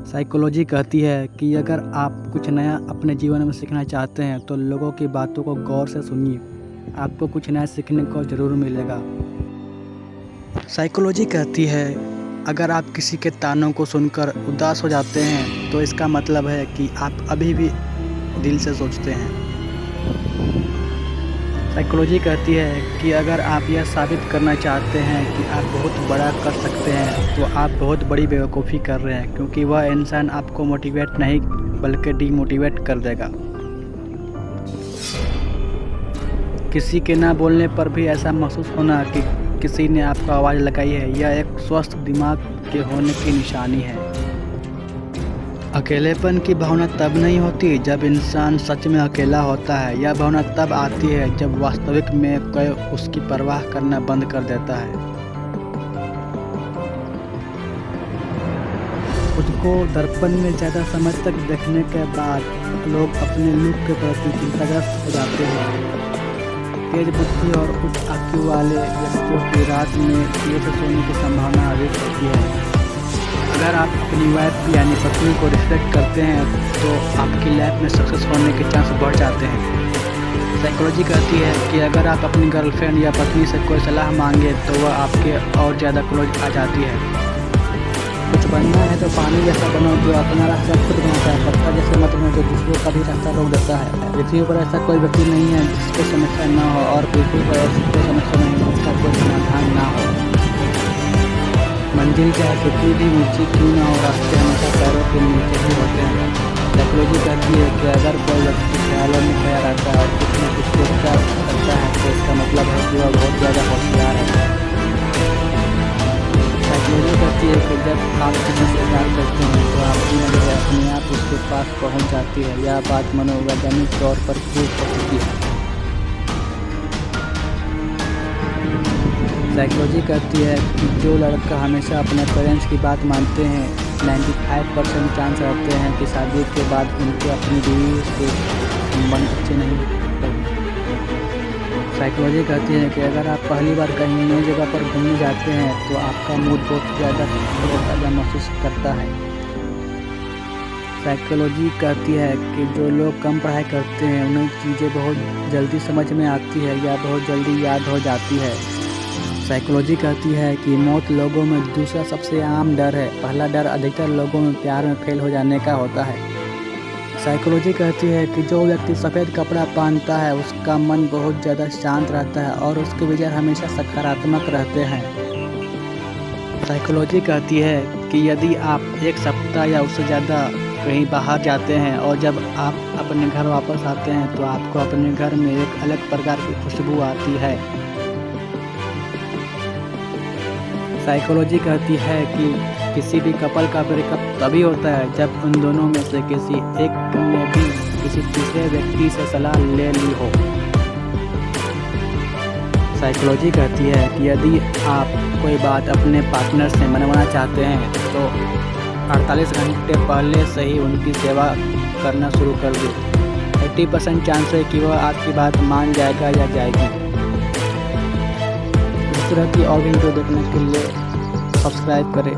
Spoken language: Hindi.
साइकोलॉजी कहती है कि अगर आप कुछ नया अपने जीवन में सीखना चाहते हैं तो लोगों की बातों को गौर से सुनिए, आपको कुछ नया सीखने को ज़रूर मिलेगा। साइकोलॉजी कहती है अगर आप किसी के तानों को सुनकर उदास हो जाते हैं तो इसका मतलब है कि आप अभी भी दिल से सोचते हैं। साइकोलॉजी कहती है कि अगर आप यह साबित करना चाहते हैं कि आप बहुत बड़ा कर सकते हैं तो आप बहुत बड़ी बेवकूफ़ी कर रहे हैं, क्योंकि वह इंसान आपको मोटिवेट नहीं बल्कि डीमोटिवेट कर देगा। किसी के ना बोलने पर भी ऐसा महसूस होना कि किसी ने आपको आवाज़ लगाई है, यह एक स्वस्थ दिमाग के होने की निशानी है। अकेलेपन की भावना तब नहीं होती जब इंसान सच में अकेला होता है। यह भावना तब आती है जब वास्तविक में कोई उसकी परवाह करना बंद कर देता है। खुद को दर्पण में ज़्यादा समय तक देखने के बाद लोग अपने लुक के प्रति चिंताग्रस्त हो जाते हैं। तेज बुद्धि और उच्च IQ वाले व्यक्तियों की रात में देर से सोने की संभावना अधिक होती है। अगर आप अपनी वाइफ यानी पत्नी को रिस्पेक्ट करते हैं तो आपकी लाइफ में सक्सेस होने के चांस बढ़ जाते हैं। साइकोलॉजी कहती है कि अगर आप अपनी गर्लफ्रेंड या पत्नी से कोई सलाह मांगे तो वह आपके और ज़्यादा क्लोज आ जाती है। कुछ बनना है तो पानी जैसा बनो जो अपना रास्ता खुद बनाता है, पत्थर जैसे मत बनो जो दूसरों का भी रास्ता रोक देता है। पृथ्वी पर ऐसा कोई व्यक्ति नहीं है जिसको समस्या ना हो, और पृथ्वी पर ऐसी कोई समस्या नहीं है जिसका कोई समाधान ना हो। मंजिल चाहे कितनी भी ऊंची क्यों ना हो, रास्ते हमेशा पैरों के नीचे ही होते हैं। साइकोलॉजी कहती है कि अगर कोई व्यक्ति ख्यालों में खोया रहता है और कुछ न कुछ सोचता करता है तो इसका मतलब है कि वह बहुत ज़्यादा होशियार है। साइकोलॉजी कहती है कि जब आप किसी से प्यार करते हैं तो आपकी नज़र अपने आप उसके पास पहुंच जाती है। यह बात मनोवैज्ञानिक तौर पर प्रूव हो चुकी है। साइकोलॉजी कहती है कि जो लड़का हमेशा अपने पेरेंट्स की बात मानते हैं 95% चांस रहते हैं कि शादी के बाद उनके अपनी बीवी से संबंध अच्छे नहीं होंगे। साइकोलॉजी कहती है कि अगर आप पहली बार कहीं नई जगह पर घूमने जाते हैं तो आपका मूड बहुत ज़्यादा ताज़ा महसूस करता है। साइकोलॉजी कहती है कि जो लोग कम पढ़ाई करते हैं उन्हें चीज़ें बहुत जल्दी समझ में आती है या बहुत जल्दी याद हो जाती है। साइकोलॉजी कहती है कि मौत लोगों में दूसरा सबसे आम डर है। पहला डर अधिकतर लोगों में प्यार में फेल हो जाने का होता है। साइकोलॉजी कहती है कि जो व्यक्ति सफ़ेद कपड़ा पहनता है उसका मन बहुत ज़्यादा शांत रहता है और उसके विचार हमेशा सकारात्मक रहते हैं। साइकोलॉजी कहती है कि यदि आप एक सप्ताह या उससे ज़्यादा कहीं बाहर जाते हैं और जब आप अपने घर वापस आते हैं तो आपको अपने घर में एक अलग प्रकार की खुशबू आती है। साइकोलॉजी कहती है कि किसी भी कपल का ब्रेकअप तभी होता है जब उन दोनों में से किसी एक ने भी किसी तीसरे व्यक्ति से सलाह ले ली हो। साइकोलॉजी कहती है कि यदि आप कोई बात अपने पार्टनर से मनवाना चाहते हैं तो 48 घंटे पहले से ही उनकी सेवा करना शुरू कर दें। 80% चांस है कि वह आपकी बात मान जाएगा या जाएगी। इस तरह की और वीडियो देखने के लिए सब्सक्राइब करें।